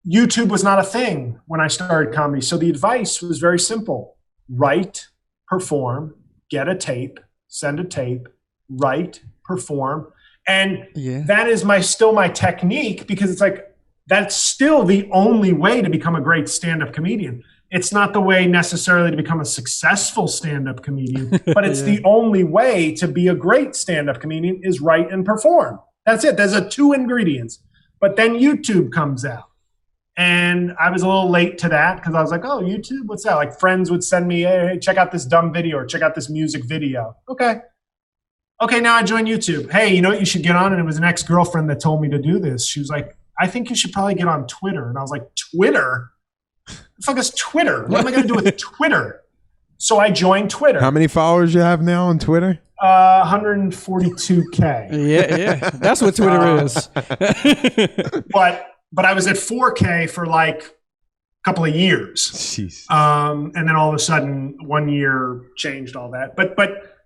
YouTube was not a thing when I started comedy. So the advice was very simple: write, perform, get a tape, send a tape, write, perform. And that is still my technique, because it's like, that's still the only way to become a great stand-up comedian. It's not the way necessarily to become a successful stand-up comedian, but it's the only way to be a great stand-up comedian is write and perform. That's it. There's two ingredients. But then YouTube comes out. And I was a little late to that because I was like, oh, YouTube, what's that? Like friends would send me, hey, check out this dumb video or check out this music video. Okay, now I join YouTube. Hey, you know what you should get on? And it was an ex-girlfriend that told me to do this. She was like, I think you should probably get on Twitter. And I was like, Twitter? What the fuck is Twitter? What am I going to do with Twitter? So I joined Twitter. How many followers you have now on Twitter? 142K. Yeah. That's what Twitter is. But I was at 4K for like a couple of years. Jeez. And then all of a sudden 1 year changed all that. But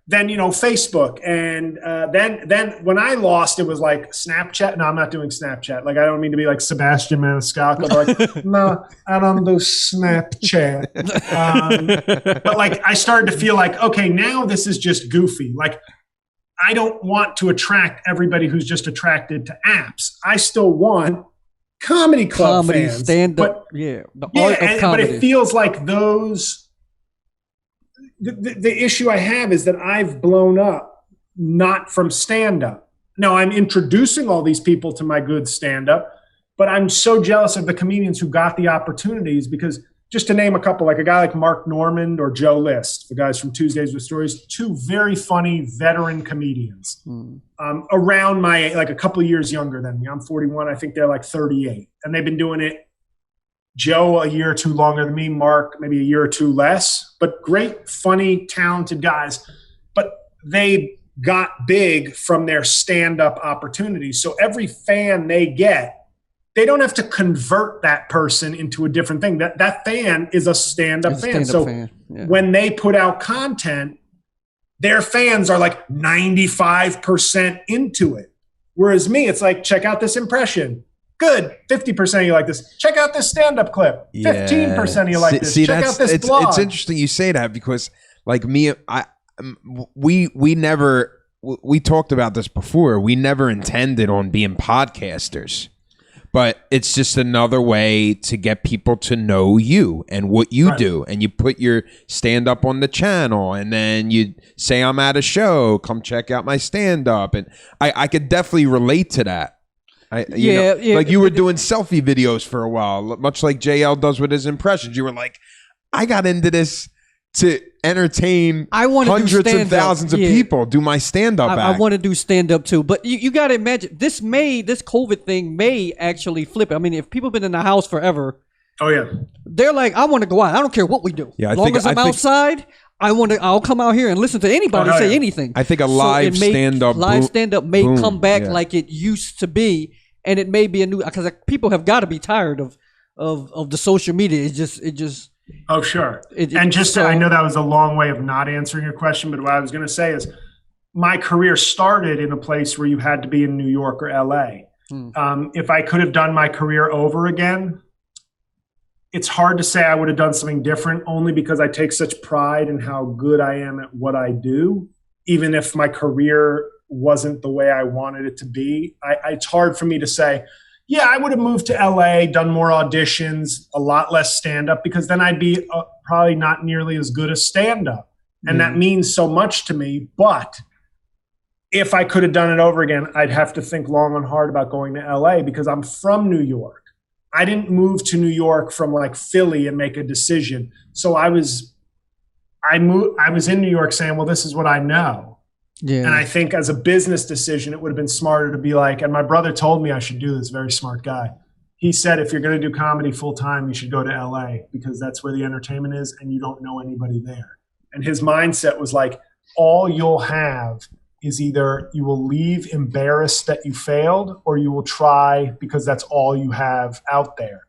then, Facebook, and then when I lost, it was like Snapchat. No, I'm not doing Snapchat. Like, I don't mean to be like Sebastian Maniscalco, but like, no, I don't do Snapchat. But like, I started to feel like, okay, now this is just goofy. Like, I don't want to attract everybody who's just attracted to apps. I still want comedy club fans. Stand-up, the art of comedy. But it feels like those... The issue I have is that I've blown up not from stand-up. Now, I'm introducing all these people to my good stand-up, but I'm so jealous of the comedians who got the opportunities, because just to name a couple, like a guy like Mark Normand or Joe List, the guys from Tuesdays with Stories, two very funny veteran comedians around my, like a couple of years younger than me. I'm 41. I think they're like 38. And they've been doing it, Joe a year or two longer than me, Mark maybe a year or two less, but great, funny, talented guys. But they got big from their stand-up opportunities. So every fan they get, they don't have to convert that person into a different thing. That fan is a stand-up fan. So when they put out content, their fans are like 95% into it. Whereas me, it's like, check out this impression. Good. 50% of you like this. Check out this stand-up clip. 15% of you like this. Check out this blog. It's interesting you say that, because like me, we talked about this before. We never intended on being podcasters, but it's just another way to get people to know you and what you do. And you put your stand up on the channel, and then you say, I'm at a show, come check out my stand up. And I could definitely relate to that. Yeah. Like you were doing selfie videos for a while, much like JL does with his impressions. You were like, I got into this to entertain hundreds of thousands of people, do my stand-up act. I want to do stand-up too. But you got to imagine, this COVID thing may actually flip it. I mean, if people have been in the house forever, they're like, I want to go out. I don't care what we do. Yeah, as long as I'm outside, I'll come out here and listen to anybody say anything. I think live stand-up may come back like it used to be, and it may be a new, because people have got to be tired of the social media. It just Oh, sure. I know that was a long way of not answering your question, but what I was going to say is my career started in a place where you had to be in New York or LA. If I could have done my career over again, it's hard to say I would have done something different, only because I take such pride in how good I am at what I do. Even if my career wasn't the way I wanted it to be, it's hard for me to say, yeah, I would have moved to LA, done more auditions, a lot less stand-up, because then I'd be probably not nearly as good as stand-up. And that means so much to me. But if I could have done it over again, I'd have to think long and hard about going to LA, because I'm from New York. I didn't move to New York from like Philly and make a decision. So I was in New York saying, well, this is what I know. Yeah. And I think as a business decision, it would have been smarter to be like, and my brother told me I should do this, very smart guy. He said, if you're going to do comedy full time, you should go to LA, because that's where the entertainment is and you don't know anybody there. And his mindset was like, all you'll have is either you will leave embarrassed that you failed, or you will try because that's all you have out there.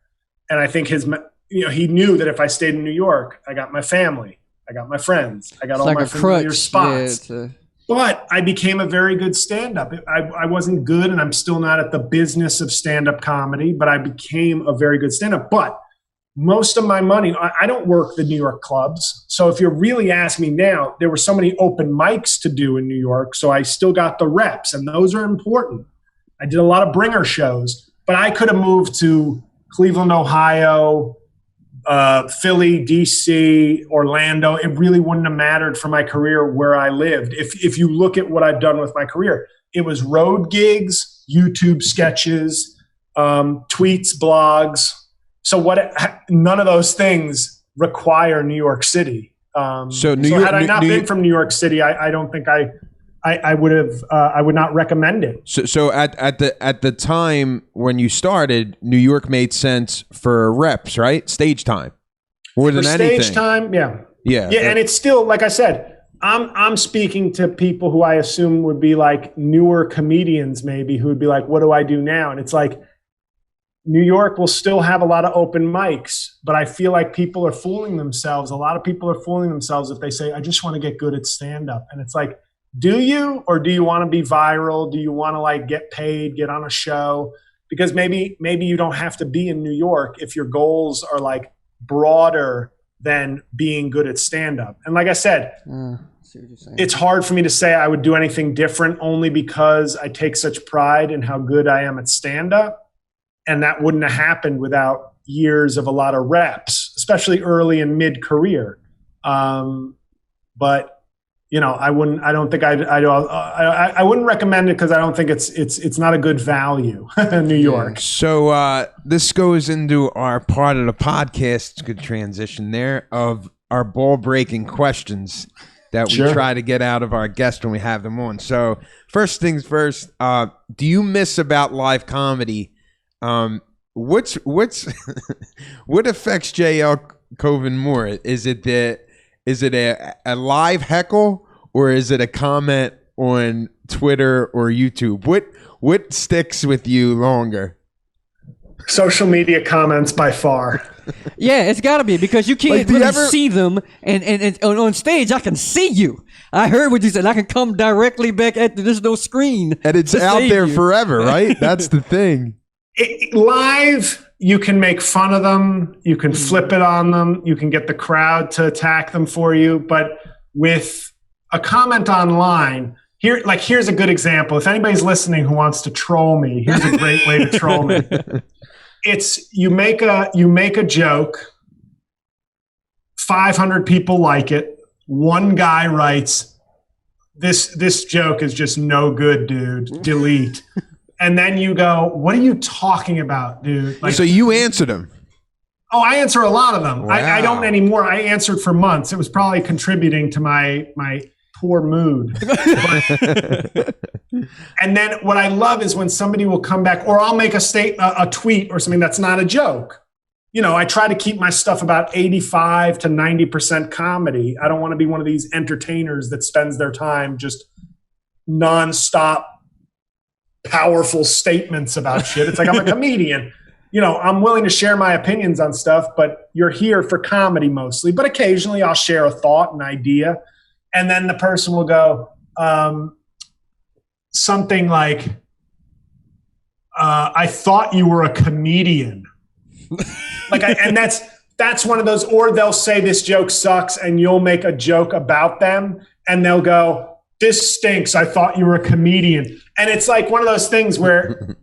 And I think he knew that if I stayed in New York, I got my family, I got my friends, I got all my familiar spots. But I became a very good stand-up. I wasn't good, and I'm still not at the business of stand-up comedy, but I became a very good stand-up. But most of my money, I don't work the New York clubs. So if you really ask me now, there were so many open mics to do in New York, so I still got the reps, and those are important. I did a lot of bringer shows, but I could have moved to Cleveland, Ohio, Philly, DC, Orlando. It really wouldn't have mattered for my career where I lived. If you look at what I've done with my career, it was road gigs, YouTube sketches, tweets, blogs. So none of those things require New York City. So had I not been from New York City, I don't think I would have. I would not recommend it. So at the time when you started, New York made sense for reps, right? Stage time, more than anything. Stage time, yeah. And it's still, like I said, I'm speaking to people who I assume would be like newer comedians, maybe, who would be like, "What do I do now?" And it's like, New York will still have a lot of open mics, but I feel like people are fooling themselves. A lot of people are fooling themselves if they say, "I just want to get good at stand-up," and it's like, do you, or do you want to be viral? Do you want to like get paid, get on a show? Because maybe you don't have to be in New York if your goals are like broader than being good at stand-up. And like I said, it's hard for me to say I would do anything different, only because I take such pride in how good I am at stand-up. And that wouldn't have happened without years of a lot of reps, especially early and mid-career. But I wouldn't recommend it, because I don't think it's not a good value in New York. So this goes into our part of the podcast. It's a good transition there, of our ball breaking questions that we try to get out of our guests when we have them on. So first things first, do you miss about live comedy? What affects JL Cauvin more? Is it a live heckle, or is it a comment on Twitter or YouTube? What sticks with you longer? Social media comments by far. Yeah, it's got to be, because you can't see them, and on stage I can see you. I heard what you said. I can come directly back at there's no screen, and it's out there forever, right? That's the thing. Live, you can make fun of them, you can flip it on them, you can get the crowd to attack them for you. But with a comment online, here's a good example. If anybody's listening who wants to troll me, here's a great way to troll me. it's you make a joke, 500 people like it. One guy writes, this joke is just no good, dude. Delete. And then you go, what are you talking about, dude? Like, so you answered him. Oh, I answer a lot of them. Wow. I don't anymore. I answered for months. It was probably contributing to my poor mood. And then what I love is when somebody will come back, or I'll make a tweet or something that's not a joke. You know, I try to keep my stuff about 85 to 90% comedy. I don't want to be one of these entertainers that spends their time just nonstop powerful statements about shit. It's like, I'm a comedian. You know, I'm willing to share my opinions on stuff, but you're here for comedy mostly. But occasionally I'll share a thought, an idea. And then the person will go, something like, I thought you were a comedian. And that's one of those, or they'll say this joke sucks and you'll make a joke about them and they'll go, this stinks. I thought you were a comedian. And it's like one of those things where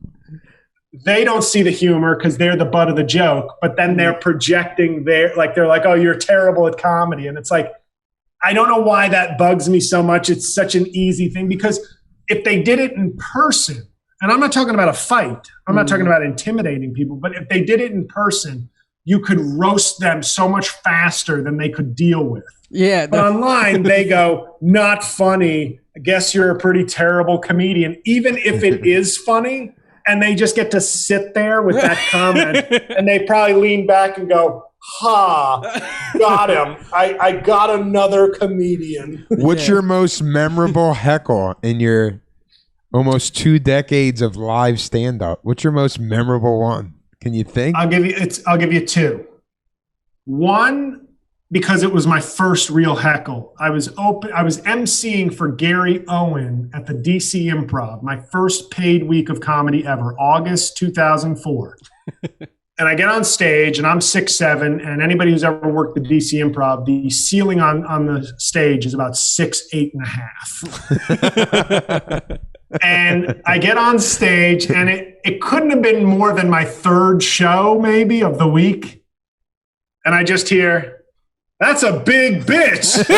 they don't see the humor because they're the butt of the joke, but then they're projecting they're like, oh, you're terrible at comedy. And it's like, I don't know why that bugs me so much. It's such an easy thing because if they did it in person, and I'm not talking about a fight, I'm not talking about intimidating people, but if they did it in person, you could roast them so much faster than they could deal with. Yeah. But online, they go, not funny. I guess you're a pretty terrible comedian, even if it is funny. And they just get to sit there with that comment. And they probably lean back and go, got him. I got another comedian. What's your most memorable heckle in your almost 2 decades of live stand-up? What's your most memorable one? Can you think? I'll give you 2. One, because it was my first real heckle. I was emceeing for Gary Owen at the DC Improv, my first paid week of comedy ever, August 2004. And I get on stage and I'm 6'7", and anybody who's ever worked the DC Improv, the ceiling on the stage is about 6, 8.5. And I get on stage and it couldn't have been more than my 3rd show maybe of the week. And I just hear, that's a big bitch.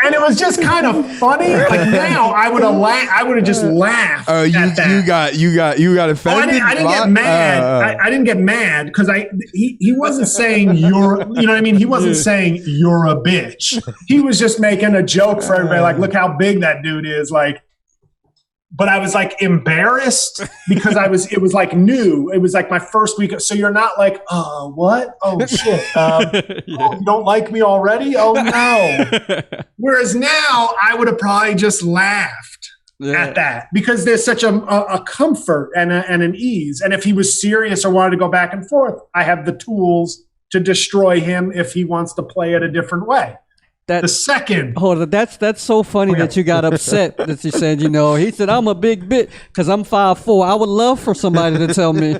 And it was just kind of funny. Like now I would have just laughed. Oh, you got offended? I didn't get mad. I didn't get mad because he wasn't saying you're, you know what I mean? He wasn't saying you're a bitch. He was just making a joke for everybody. Like, look how big that dude is. Like, but I was like embarrassed because it was like new. It was like my first week. So you're not like, what? Oh shit. Oh, you don't like me already? Oh no. Whereas now I would have probably just laughed at that because there's such a comfort and an ease. And if he was serious or wanted to go back and forth, I have the tools to destroy him if he wants to play it a different way. The second. Hold on, that's so funny that you got upset that you said, he said, I'm a big bitch because I'm 5'4". I would love for somebody to tell me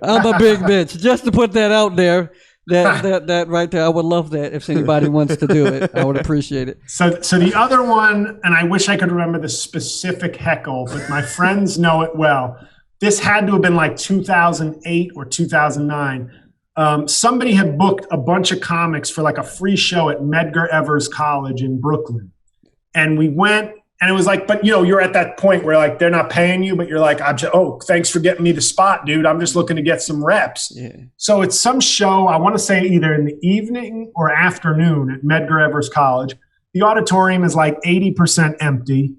I'm a big bitch, just to put that out there. That right there, I would love that if anybody wants to do it. I would appreciate it. So the other one, and I wish I could remember the specific heckle, but my friends know it well. This had to have been like 2008 or 2009. Somebody had booked a bunch of comics for like a free show at Medgar Evers College in Brooklyn. And we went, and it was like, but you're at that point where like, they're not paying you, but you're like, thanks for getting me the spot, dude. I'm just looking to get some reps. Yeah. So it's some show, I want to say either in the evening or afternoon at Medgar Evers College. The auditorium is like 80% empty.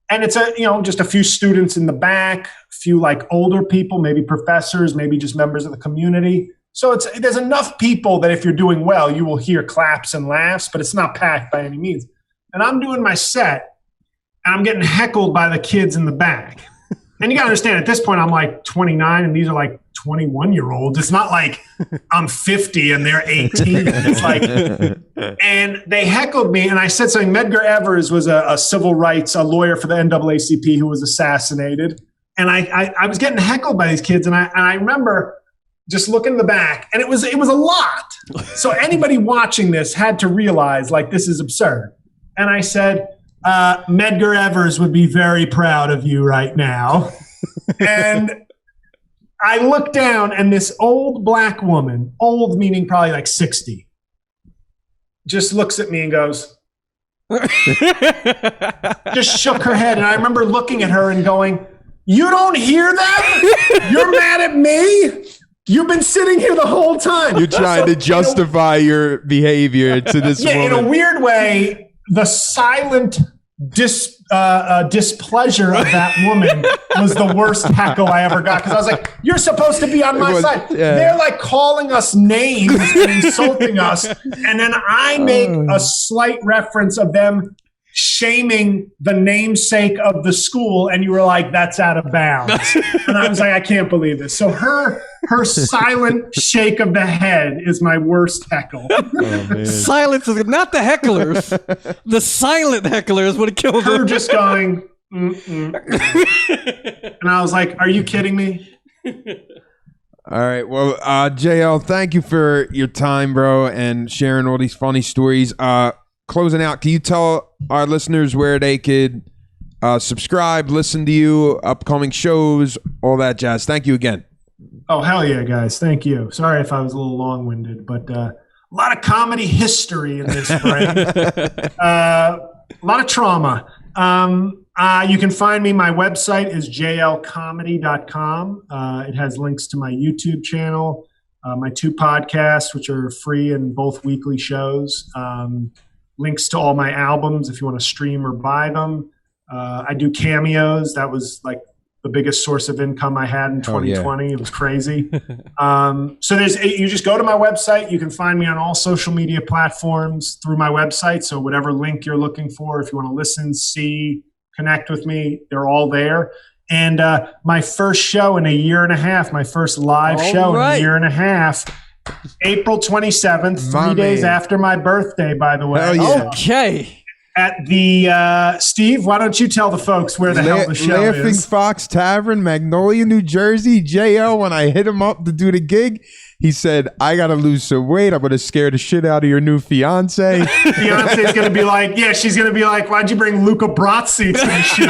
And it's just a few students in the back, a few like older people, maybe professors, maybe just members of the community. So there's enough people that if you're doing well, you will hear claps and laughs, but it's not packed by any means. And I'm doing my set, and I'm getting heckled by the kids in the back. And you got to understand, at this point, I'm like 29, and these are like 21-year-olds. It's not like I'm 50 and they're 18. It's like, and they heckled me, and I said something. Medgar Evers was a civil rights, a lawyer for the NAACP who was assassinated. And I was getting heckled by these kids, and I remember just look in the back, and it was a lot. So anybody watching this had to realize, like, this is absurd. And I said, Medgar Evers would be very proud of you right now. And I look down and this old black woman, old meaning probably like 60, just looks at me and goes, just shook her head. And I remember looking at her and going, you don't hear that? You're mad at me? You've been sitting here the whole time. You're trying to justify your behavior to this woman. In a weird way, the silent displeasure of that woman was the worst heckle I ever got, because I was like, you're supposed to be on my side. Yeah. They're like calling us names and insulting us, and then I make a slight reference of them shaming the namesake of the school, and you were like, that's out of bounds. And I was like, I can't believe this. So her silent shake of the head is my worst heckle. Silence is not the hecklers. The silent hecklers would have killed her. Her just going, and I was like, are you kidding me? All right. Well, JL, thank you for your time, bro, and sharing all these funny stories. Closing out, can you tell our listeners where they could subscribe, listen to you, upcoming shows, all that jazz? Thank you again. Oh, hell yeah, guys. Thank you. Sorry if I was a little long-winded, but a lot of comedy history in this brain. A lot of trauma. You can find me. My website is jlcomedy.com. It has links to my YouTube channel, my 2 podcasts, which are free and both weekly shows. Links to all my albums if you want to stream or buy them. I do cameos. That was like the biggest source of income I had in 2020. It was crazy. So you just go to my website. You can find me on all social media platforms through my website. So whatever link you're looking for, if you want to listen, see, connect with me, they're all there. And my first show in a year and a half, my first live show in a year and a half, April 27th, 3 days after my birthday, by the way. Yeah. Okay. At the, Steve, why don't you tell the folks where the hell the show Laughing is? Fox Tavern, Magnolia, New Jersey. JL, when I hit him up to do the gig, he said, I got to lose some weight. I'm going to scare the shit out of your new fiance. Fiance's going to be like, she's going to be like, why'd you bring Luca Brasi to the show?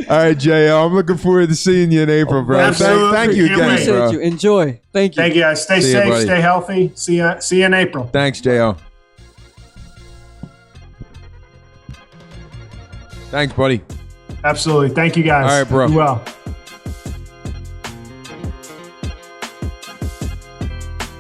All right, JL, I'm looking forward to seeing you in April, bro. Absolutely. Thank you again, Appreciate bro. you. Enjoy. Thank you. Thank you, guys. Stay safe, stay healthy. See you in April. Thanks, JL. Thanks, buddy. Absolutely. Thank you, guys. All right, bro. Be well.